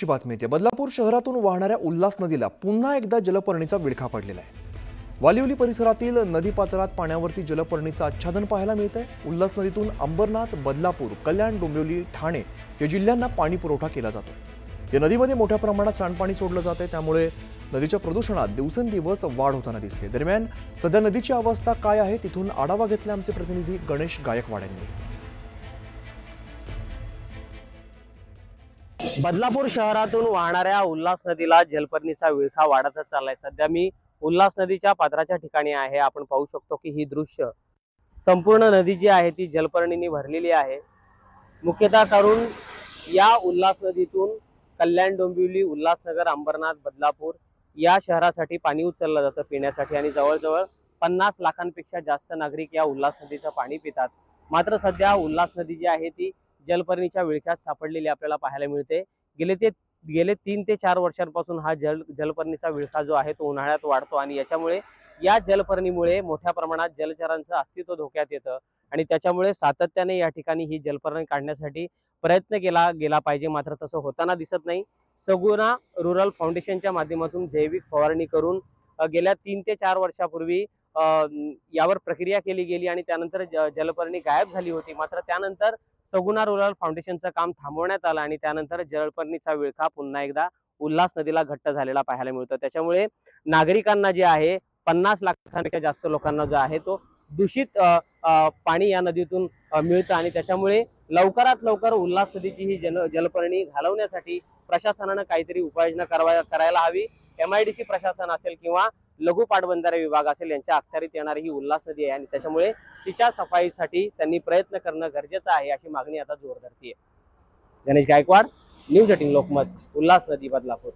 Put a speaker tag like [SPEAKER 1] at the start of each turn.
[SPEAKER 1] ची बातमी येते। बदलापूर शहरातून वाहणाऱ्या उल्हास नदीला पुन्हा एकदा जलपर्णीचा विळखा पडलेला आहे। वालिवली परिसरातील नदीपात्रात पाण्यावरती जलपर्णीचं आच्छादन पाहायला मिळतंय। उल्हास नदीतून अंबरनाथ, बदलापूर, कल्याण, डोंबिवली, ठाणे या जिल्ह्यांना पाणी पुरवठा केला जातोय। या नदीमध्ये मोठ्या प्रमाणात सांडपाणी सोडलं जातंय, त्यामुळे नदीच्या प्रदूषणात दिवसेंदिवस वाढ होताना दिसते। दरम्यान सध्या नदीची अवस्था काय आहे तिथून आढावा घेतला आमचे प्रतिनिधी गणेश गायकवाड यांनी।
[SPEAKER 2] बदलापूर शहरातून वाहणाऱ्या उल्हास नदीला जलपर्णीचा विळखा वाढतच चाललाय। सध्या मी उल्हास नदीच्या पात्राच्या ठिकाणी आहे। आपण पाहू शकतो की ही दृश्य संपूर्ण नदी जी आहे ती जलपर्णीने भरलेली आहे। मुख्यतः करून या उल्हास नदीतून कल्याण, डोंबिवली, उल्हासनगर, अंबरनाथ, बदलापूर या शहरासाठी पाणी उचललं जातं पिण्यासाठी आणि जवळजवळ 50 लाखांपेक्षा जास्त नागरिक या उल्हास नदीचं पाणी पितात। मात्र सध्या उल्हास नदी जी आहे ती जलपर्णीच्या विळख्यात सापडलेली आपल्याला पाहायला मिळते। गेले 3 ते 4 वर्षांपासून हा जलपर्णीचा विळखा जो आहे तो उन्हाळ्यात वाढतो आणि याच्यामुळे या जलपर्णीमुळे मोठ्या प्रमाणात जलचरांचं अस्तित्व धोक्यात येतं आणि त्याच्यामुळे सातत्याने या ठिकाणी ही जलपर्णी काढण्यासाठी प्रयत्न केला गेला पाहिजे, मात्र तसं होताना दिसत नाही। सगुना रुरल फाउंडेशनच्या माध्यमातून जैविक फवारणी करून गेल्या 3 ते 4 वर्षापूर्वी यावर प्रक्रिया केली गेली आणि त्यानंतर जलपर्णी गायब झाली होती। मात्र त्यानंतर सगुना रुरल फाउंडेशनचं काम थांबवण्यात आलं आणि त्यानंतर जलपर्णीचा विळखा पुन्हा एकदा उल्हास नदीला घट्ट झालेला पाहायला मिळतो। त्याच्यामुळे नागरिकांना जे आहे 50 लाखांपेक्षा जास्त लोकांना जो आहे तो दूषित पाणी या नदीतून मिळतं आणि त्याच्यामुळे लवकरात लवकर उल्हास नदीची ही जलपर्णी घालवण्यासाठी प्रशासनाने काहीतरी उपाययोजना करायला हवी। MIDC प्रशासन असेल किंवा लघु पाटबंधारे विभाग असेल यांच्या अखत्यारीत येणारी ही उल्हास नदी आहे आणि त्याच्यामुळे तिच्या सफाईसाठी त्यांनी प्रयत्न करणं गरजेचं आहे, अशी मागणी आता जोर धरतीये। गणेश गायकवाड, न्यूज 18 लोकमत, उल्हास नदी, बदलापूर।